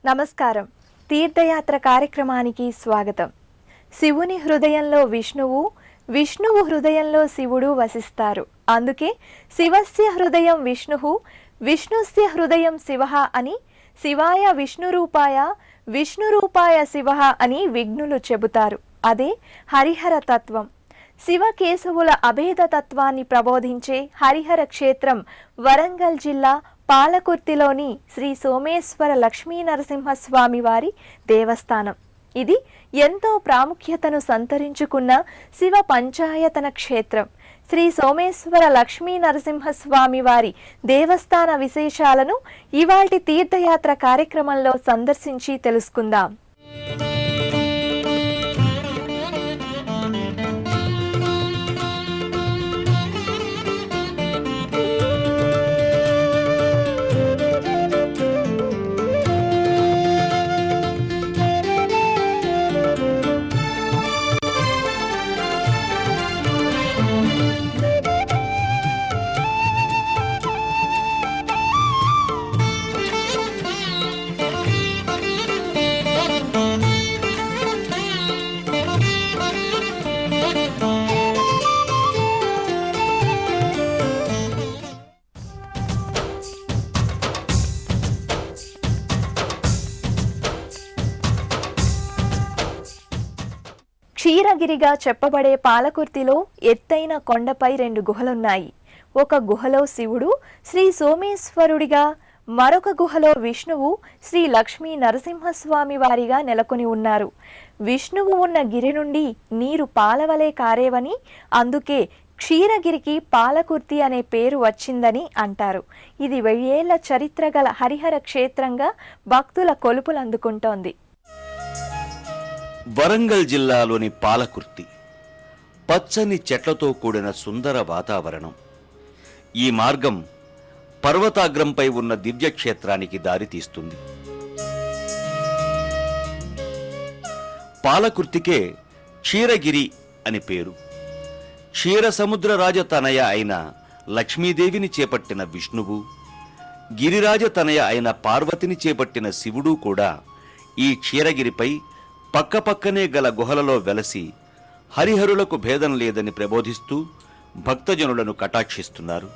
నమస్కారం. తీర్థయాత్ర కార్యక్రమానికి స్వాగతం. శివుని హృదయంలో విష్ణువు, విష్ణువు హృదయంలో శివుడు వసిస్తారు. అందుకే శివస్య హృదయం విష్ణుః, విష్ణుస్య హృదయం శివః అని, శివాయ విష్ణురూపాయ, విష్ణురూపాయ శివః అని విఘ్నులు చెబుతారు. అదే హరిహర తత్వం. శివకేశవుల అభేద తత్వాన్ని ప్రబోధించే హరిహర క్షేత్రం వరంగల్ జిల్లా పాలకుర్తిలోని శ్రీ సోమేశ్వర లక్ష్మీ నరసింహస్వామి వారి దేవస్థానం. ఇది ఎంతో ప్రాముఖ్యతను సంతరించుకున్న శివ పంచాయతన క్షేత్రం. శ్రీ సోమేశ్వర లక్ష్మీ నరసింహస్వామి వారి దేవస్థాన విశేషాలను ఇవాల్టి తీర్థయాత్ర కార్యక్రమంలో సందర్శించి తెలుసుకుందాం. క్షీరగిరిగా చెప్పబడే పాలకుర్తిలో ఎత్తైన కొండపై 2 గుహలున్నాయి. ఒక గుహలో శివుడు శ్రీ సోమేశ్వరుడిగా, మరొక గుహలో విష్ణువు శ్రీ లక్ష్మీ నరసింహస్వామి వారిగా నెలకొని ఉన్నారు. విష్ణువు ఉన్న గిరి నుండి నీరు పాలవలే కారేవని, అందుకే క్షీరగిరికి పాలకుర్తి అనే పేరు వచ్చిందని అంటారు. ఇది 1000 ఏళ్ల చరిత్ర గల హరిహర క్షేత్రంగా భక్తుల కొలుపులు అందుకుంటోంది. వరంగల్ జిల్లాలోని పాలకుర్తి పచ్చని చెట్లతో కూడిన సుందర వాతావరణం. ఈ మార్గం పర్వతాగ్రంపై ఉన్న దివ్యక్షేత్రానికి దారితీస్తుంది. పాలకుర్తికే క్షీరగిరి అని పేరు. క్షీరసముద్ర రాజతనయ అయిన లక్ష్మీదేవిని చేపట్టిన విష్ణువు, గిరిరాజ తనయ అయిన పార్వతిని చేపట్టిన శివుడు కూడా ఈ క్షీరగిరిపై పక్కపక్కనే గల గుహలలో వెలసి హరిహరులకు భేదం లేదని ప్రబోధిస్తూ భక్తజనులను కటాక్షిస్తున్నారు.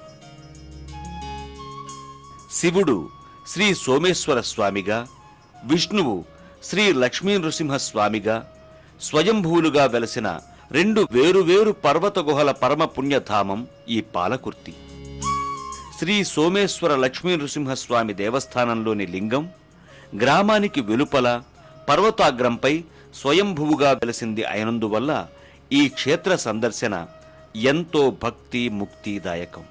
శివుడు శ్రీ సోమేశ్వర స్వామిగా, విష్ణువు శ్రీ లక్ష్మీ నృసింహస్వామిగా స్వయంభూలుగా వెలసిన 2 వేరువేరు పర్వత గుహల పరమ పుణ్యధామం ఈ పాలకుర్తి. శ్రీ సోమేశ్వర లక్ష్మీ నృసింహస్వామి దేవస్థానంలోని లింగం గ్రామానికి వెలుపల పర్వతాగ్రంపై స్వయంభువుగా వెలసింది అయినందువల్ల ఈ క్షేత్ర సందర్శన ఎంతో భక్తి ముక్తిదాయకం.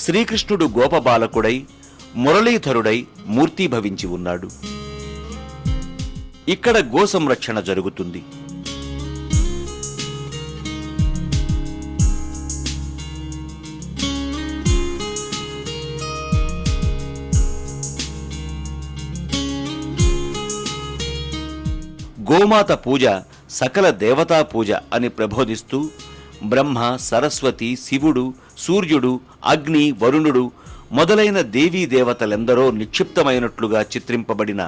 శ్రీకృష్ణుడు గోపబాలకుడై మురళీధరుడై మూర్తీభవించి ఉన్నాడు. ఇక్కడ గో సంరక్షణ జరుగుతుంది. గోమాత పూజ సకల దేవతా పూజ అని ప్రబోధిస్తూ బ్రహ్మ, సరస్వతి, శివుడు, సూర్యుడు, అగ్ని, వరుణుడు మొదలైన దేవీ దేవతలెందరో నిక్షిప్తమైనట్లుగా చిత్రింపబడిన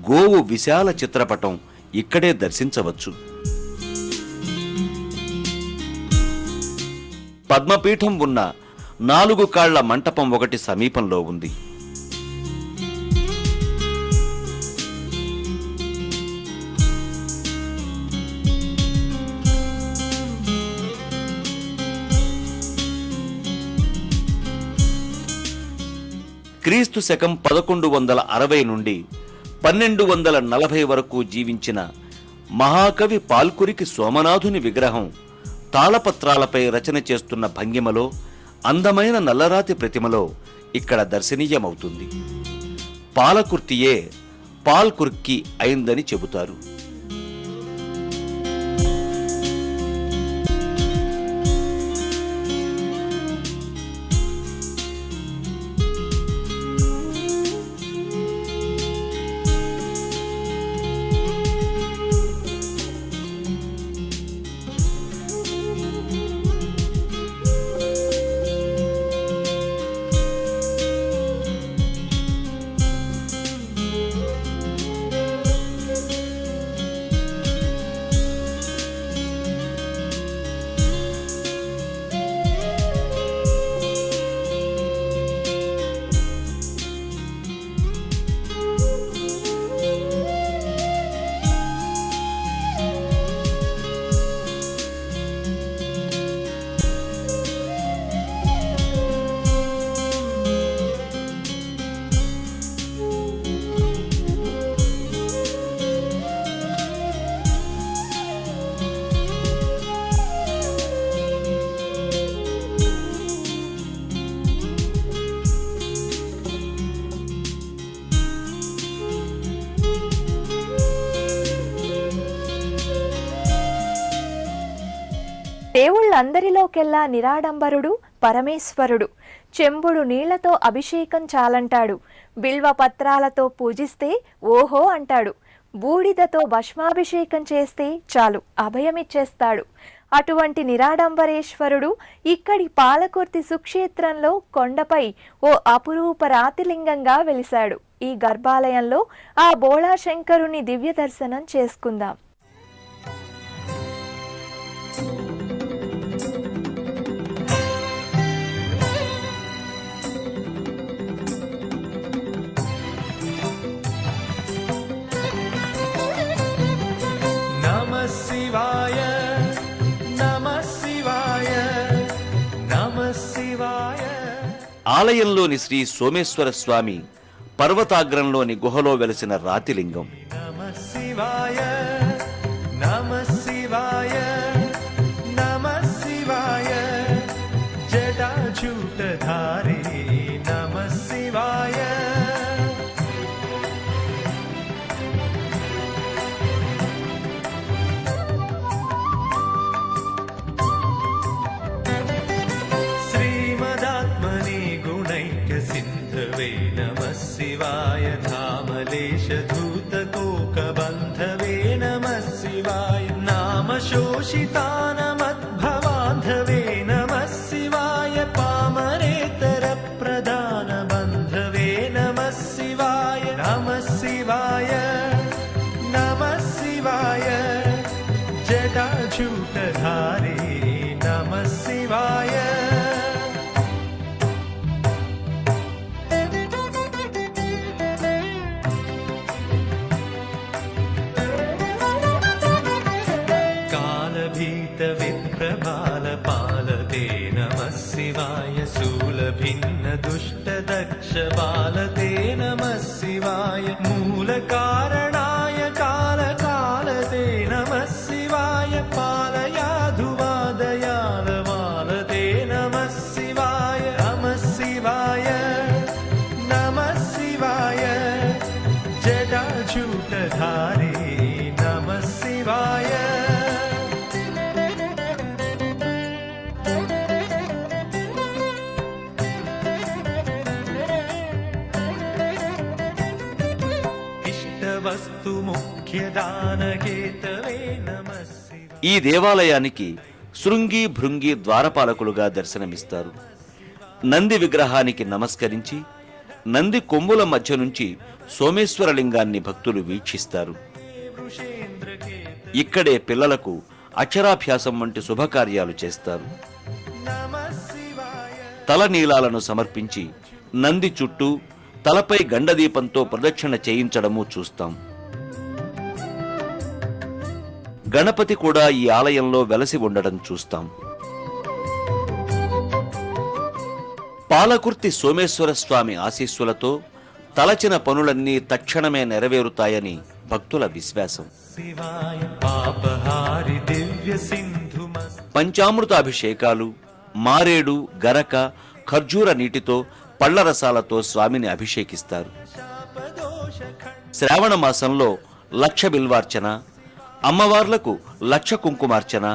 గోవు విశాల చిత్రపటం ఇక్కడే దర్శించవచ్చు. పద్మపీఠం ఉన్న 4 కాళ్ల మంటపం ఒకటి సమీపంలో ఉంది. క్రీస్తు శకం 1160 నుండి 1240 వరకు జీవించిన మహాకవి పాల్కురికి సోమనాథుని విగ్రహం తాళపత్రాలపై రచన చేస్తున్న భంగిమలో అందమైన నల్లరాతి ప్రతిమలో ఇక్కడ దర్శనీయమవుతుంది. పాలకుర్తియే పాల్కుర్కి అయిందని చెబుతారు. దేవుళ్ళందరిలోకెల్లా నిరాడంబరుడు పరమేశ్వరుడు. చెంబుడు నీళ్లతో అభిషేకం చాలంటాడు. బిల్వ పత్రాలతో పూజిస్తే ఓహో అంటాడు. బూడిదతో భస్మాభిషేకం చేస్తే చాలు అభయమిచ్చేస్తాడు. అటువంటి నిరాడంబరేశ్వరుడు ఇక్కడి పాలకుర్తి సుక్షేత్రంలో కొండపై ఓ అపురూప రాతిలింగంగా వెలిశాడు. ఈ గర్భాలయంలో ఆ బోళాశంకరుని దివ్య దర్శనం చేసుకుందాం. శివాయ నమః శివాయ నమః శివాయ. ఆలయంలోని శ్రీ సోమేశ్వర స్వామి పర్వతాగ్రంలోని గుహలో వెలసిన రాతిలింగం. నమః శివాయ నమః శివాయ నమః శివాయ జటాజూటధారి నమః శివాయ. सिंधवे नमः शिवाय धामलेशधूतकोकबन्धवे नमः शिवाय नाम शोषितानमद्भवान्धवे नमः शिवाय पामरेतरप्रदानबन्धवे नमः शिवाय नमः शिवाय नमः शिवाय जटाजूटधारी नमः शिवाय. विप्रबालपालते नमः शिवाय शूलभिन्नदुष्टदक्षबालते नमः शिवाय मूलकारणाय कालकालते नमः शिवाय पालयाधुवादयालवालते नमः शिवाय नमः शिवाय नमः शिवाय जटाजूटधारी नमः शिवाय. ఈ దేవాలయానికి శృంగి భృంగి ద్వారపాలకులుగా దర్శనమిస్తారు. నంది విగ్రహానికి నమస్కరించి నంది కొమ్ముల మధ్య నుంచి సోమేశ్వరలింగాన్ని భక్తులు వీక్షిస్తారు. ఇక్కడే పిల్లలకు అక్షరాభ్యాసం వంటి శుభకార్యాలు చేస్తారు. తలనీలాలను సమర్పించి నంది చుట్టూ తలపై గండదీపంతో ప్రదక్షిణ చేయించడము చూస్తాం. గణపతి కూడా ఈ ఆలయంలో వెలసి ఉండడం చూస్తాం. పాలకుర్తి సోమేశ్వర స్వామి ఆశీస్సులతో తలచిన పనులన్నీ తక్షణమే నెరవేరుతాయని భక్తుల విశ్వాసం. పంచామృత అభిషేకాలు, మారేడు, గరక, ఖర్జూర నీటితో పళ్ల రసాలతో స్వామిని అభిషేకిస్తారు. శాపదోష శ్రావణ మాసంలో లక్ష బిల్వార్చన, అమ్మవార్లకు లక్ష కుంకుమార్చన,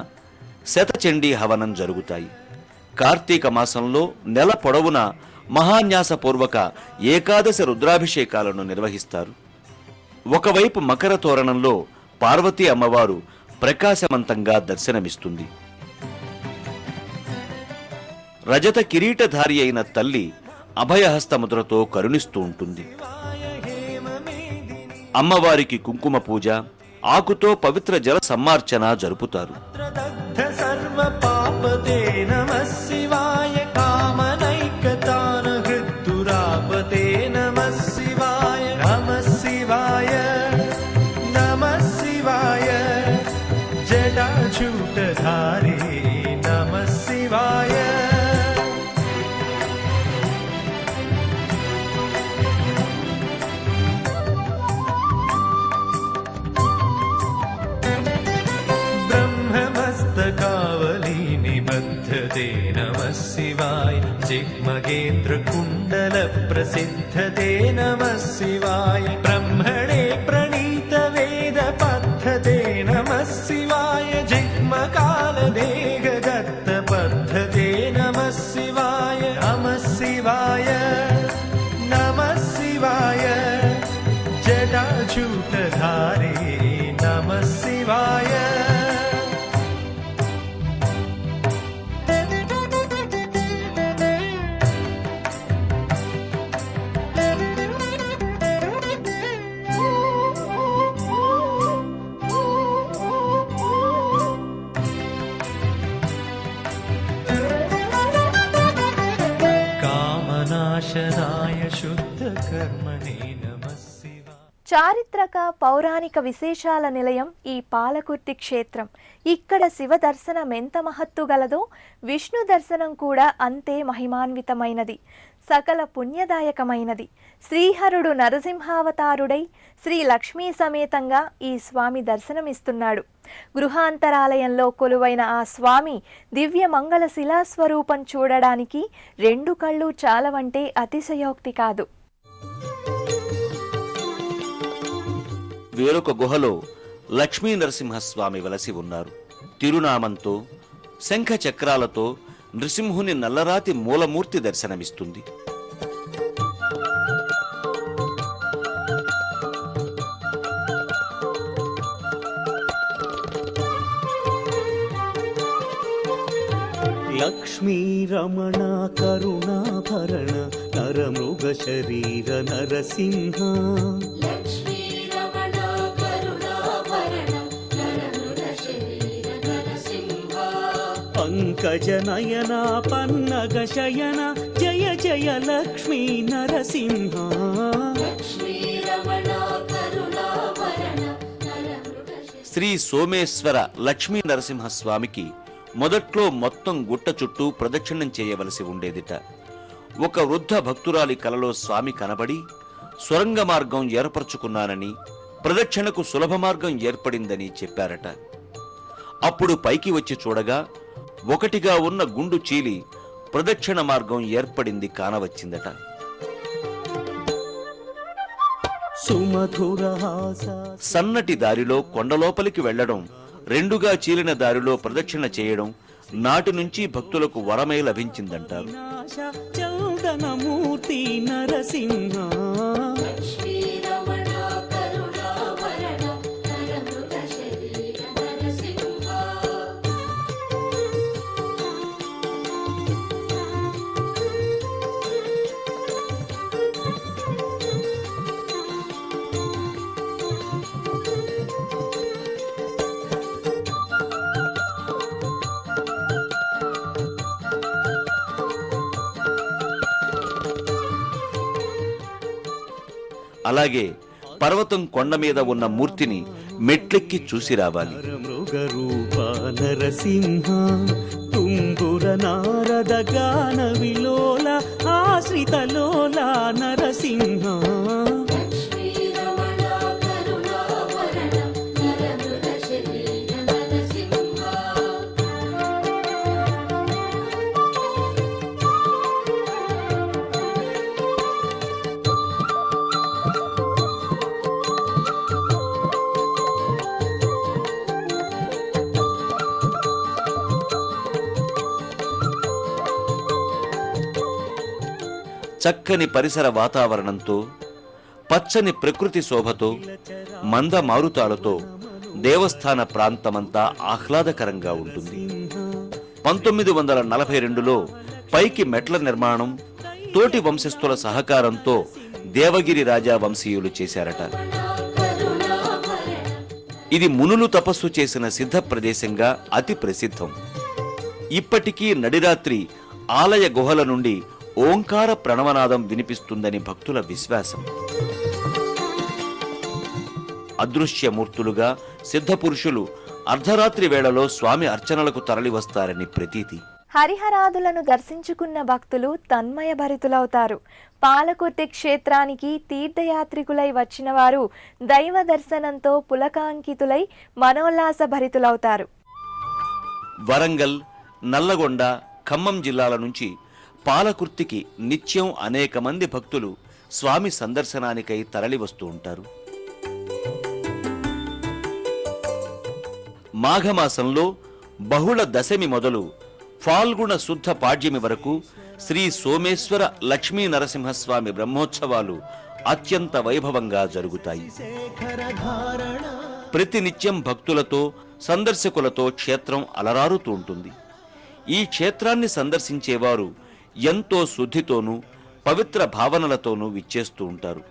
శతచండీ హవనం జరుగుతాయి. కార్తీక మాసంలో నెల పొడవున మహాన్యాసపూర్వక ఏకాదశి రుద్రాభిషేకాలను నిర్వహిస్తారు. ఒకవైపు మకర తోరణంలో పార్వతీ అమ్మవారు ప్రకాశవంతంగా దర్శనమిస్తుంది. రజత కిరీటధారి అయిన తల్లి అభయహస్తముద్రతో కరుణిస్తూ ఉంటుంది. అమ్మవారికి కుంకుమ పూజ, ఆకుతో పవిత్ర జల సమ్మార్చన జరుపుతారు. దగ్ధ సర్వ పాపతే నమః శివాయ కామనైకతాన హృద్దురాపతే నమః శివాయ నమః శివాయ నమః శివాయ జటాజూటధారి నమః శివాయ ब्रह्ममस्तकावली निबद्धते नमः शिवाय जिह्मगेन्द्रकुण्डलप्रसिद्धते नमः शिवाय ब्रह्मणे प्रणीतवेदपद्धते नमः शिवाय जिह्मकालदेहदत्तपद्धते नमः शिवाय नमः शिवाय नमः शिवाय जटाजूटधारे नमः शिवाय कामनाशनाय शुद्धकर्मणे नमः शिवाय చారిత్రక పౌరాణిక విశేషాల నిలయం ఈ పాలకుర్తి క్షేత్రం. ఇక్కడ శివ దర్శనం ఎంత మహత్తు గలదో విష్ణు దర్శనం కూడా అంతే మహిమాన్వితమైనది, సకల పుణ్యదాయకమైనది. శ్రీహరుడు నరసింహావతారుడై శ్రీ లక్ష్మీ సమేతంగా ఈ స్వామి దర్శనమిస్తున్నాడు. గృహాంతరాలయంలో కొలువైన ఆ స్వామి దివ్య మంగళ శిలాస్వరూపం చూడడానికి 2 కళ్ళు చాలవంటే అతిశయోక్తి కాదు. వేరొక గుహలో లక్ష్మీ నరసింహస్వామి వలసి ఉన్నారు. తిరునామంతో శంఖ చక్రాలతో నృసింహుని నల్లరాతి మూలమూర్తి దర్శనమిస్తుంది. లక్ష్మీ రమణ కరుణాభరణ నరమృగ శరీర నరసింహ పంకజ నయన పన్నగ శయన జయ జయ లక్ష్మీ నరసింహ. శ్రీ సోమేశ్వర లక్ష్మీ నరసింహస్వామికి మొదట్లో మొత్తం గుట్ట చుట్టూ ప్రదక్షిణం చేయవలసి ఉండేదిట. ఒక వృద్ధ భక్తురాలి కలలో స్వామి కనబడి సొరంగ మార్గం ఏర్పరచుకున్నానని, ప్రదక్షిణకు సులభ మార్గం ఏర్పడిందని చెప్పారట. అప్పుడు పైకి వచ్చి చూడగా ఒకటిగా ఉన్న గుండు చీలి ప్రదక్షిణ మార్గం ఏర్పడింది కానవచ్చిందట. సుమధురహాస సన్నటి దారిలో కొండలోపలికి వెళ్లడం, 2గా చీలిన దారిలో ప్రదక్షిణ చేయడం నాటి నుంచి భక్తులకు వరమై లభించిందంటారు. చౌదనమూర్తి నరసింహ అలాగే పర్వతం కొండ మీద ఉన్న మూర్తిని మెట్లెక్కి చూసి రావాలి. మృగ రూప నరసింహ తుంబుర నారద గాన విలోల ఆశ్రిత లోల నరసింహ. చక్కని పరిసర వాతావరణంతో, పచ్చని ప్రకృతి శోభతో, మంద మారుతాలతో దేవస్థాన ప్రాంతమంతా ఆహ్లాదకరంగా ఉంటుంది. 1942లో పైకి మెట్ల నిర్మాణం తోటి వంశస్థుల సహకారంతో దేవగిరి రాజా వంశీయులు చేశారట. ఇది మునులు తపస్సు చేసిన సిద్ధ ప్రదేశంగా అతి ప్రసిద్ధం. ఇప్పటికీ నడిరాత్రి ఆలయ గుహల నుండి ఓంకార ప్రణవనాదం వినిపిస్తుందని భక్తుల విశ్వాసం. అదృశ్యమూర్తులుగా సిద్ధపురుషులు అర్ధరాత్రి వేళలో స్వామి అర్చనలకు తరలివస్తారని ప్రతీతి. హరిహరాదులను దర్శించుకున్న భక్తులు తన్మయ భరితులవుతారు. పాలకుర్తి క్షేత్రానికి తీర్థయాత్రికులై వచ్చిన వారు దైవ దర్శనంతో పులకాంకితులై మనోల్లాస భరితులవుతారు. వరంగల్, నల్లగొండ, ఖమ్మం జిల్లాల నుంచి పాలకుర్తికి నిత్యం అనేక మంది భక్తులు స్వామి సందర్శనానికై తరలివస్తూ ఉంటారు. మాఘమాసంలో బహుళ దశమి మొదలు ఫాల్గుణ శుద్ధ పాడ్యమి వరకు శ్రీ సోమేశ్వర లక్ష్మీ నరసింహస్వామి బ్రహ్మోత్సవాలు అత్యంత వైభవంగా జరుగుతాయి. ప్రతినిత్యం భక్తులతో, సందర్శకులతో క్షేత్రం అలరారుతూ ఉంటుంది. ఈ క్షేత్రాన్ని సందర్శించేవారు ఎంతో శుద్ధితోనూ పవిత్ర భావనలతోనూ విచ్చేస్తూ ఉంటారు.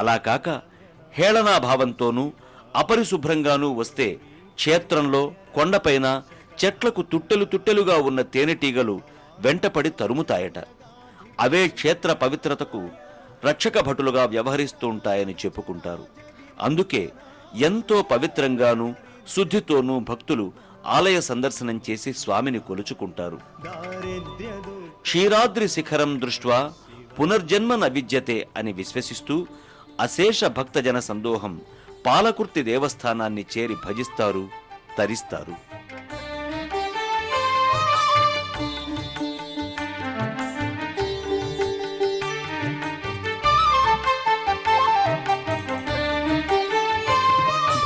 అలా కాక హేళనాభావంతోనూ అపరిశుభ్రంగానూ వస్తే క్షేత్రంలో కొండపైన చెట్లకు తుట్టెలు తుట్టెలుగా ఉన్న తేనెటీగలు వెంటపడి తరుముతాయట. అవే క్షేత్ర పవిత్రతకు రక్షక భటులుగా వ్యవహరిస్తూ ఉంటాయని చెప్పుకుంటారు. అందుకే ఎంతో పవిత్రంగానూ శుద్ధితోనూ భక్తులు ఆలయ సందర్శనం చేసి స్వామిని కొలుచుకుంటారు. క్షీరాద్రి శిఖరం దృష్ట్వా పునర్జన్మ న విద్యతే అని విశ్వసిస్తూ అశేష భక్తజన సందోహం పాలకుర్తి దేవస్థానాన్ని చేరి భజిస్తారు, తరిస్తారు.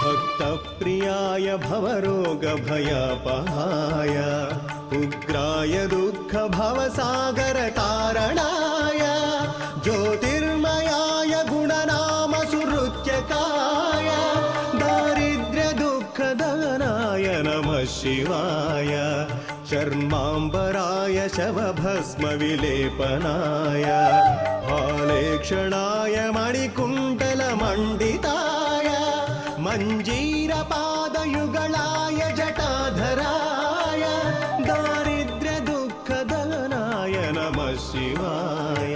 भक्तप्रियाय भवरोगभयापहाय उग्राय दुःखभवसागरतारणाय ज्योतिर्मयाय गुणनामसुहृत्यकाय दारिद्र्यदुःखदहनाय नमः शिवाय चर्माम्बराय शवभस्मविलेपनाय हालेक्षणाय मणिकुण्डलमण्डिताय मञ्जीरपादयुगलाय जटाधराय दारिद्र्यदुःखदहनाय नमः शिवाय.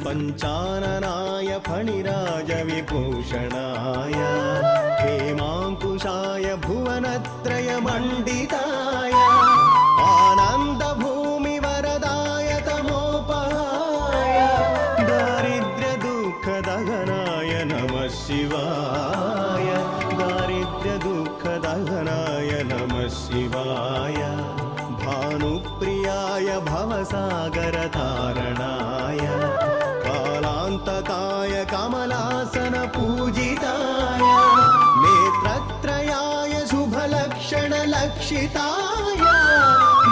पञ्चाननाय फणिराजविभूषणाय हेमाङ्कुशाय भुवनत्रयमण्डिताय आनन्दभूमिवरदाय तमोपहाय दारिद्र्यदुःखदहनाय नमः शिवाय दारिद्र्यदुःखदहनाय नमः शिवाय भानुप्रियाय भवसागरतारणाय कालान्तकाय कमलासन पूजिताय नेत्रत्रयाय शुभलक्षणलक्षिताय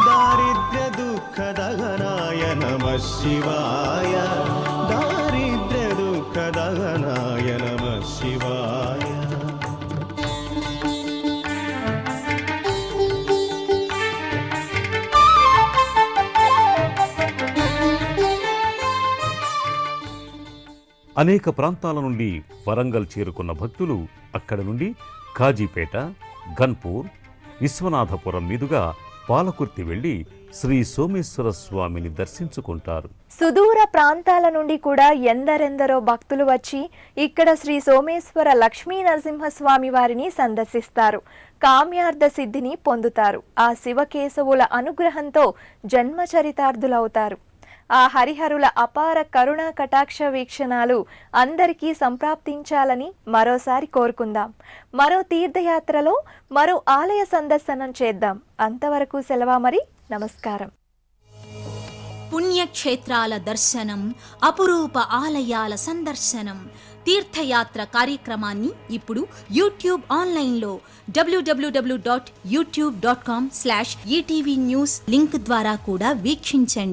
दारिद्र्यदुःखदहनाय नमः शिवाय दारिद्र्यदुःखदहनाय नमः शिवाय. అనేక ప్రాంతాల నుండి వరంగల్ చేరుకున్న భక్తులు అక్కడి నుండి కాజీపేట, గన్పూర్, విశ్వనాథపురం మీదుగా పాలకుర్తి వెళ్లి శ్రీ సోమేశ్వర స్వామిని దర్శించుకుంటారు. సుదూర ప్రాంతాల నుండి కూడా ఎందరెందరో భక్తులు వచ్చి ఇక్కడ శ్రీ సోమేశ్వర లక్ష్మీ నరసింహస్వామి వారిని సందర్శిస్తారు. కామ్యార్థ సిద్ధిని పొందుతారు. ఆ శివకేశవుల అనుగ్రహంతో జన్మచరితార్థులవుతారు. ఆ హరిహరుల అపార కరుణా కటాక్ష వీక్షణాలు అందరికీ సంప్రాప్తించాలని మరోసారి కోరుకుందాం. మరో తీర్థయాత్రలో మరో ఆలయ సందర్శనం చేద్దాం. అంతవరకు సెలవా మరి. నమస్కారం. పుణ్యక్షేత్రాల దర్శనం, అపురూప ఆలయాల సందర్శనం, తీర్థయాత్ర కార్యక్రమాన్ని ఇప్పుడు యూట్యూబ్ ఆన్లైన్లో www.youtube.com/ETV News లింక్ ద్వారా కూడా వీక్షించండి.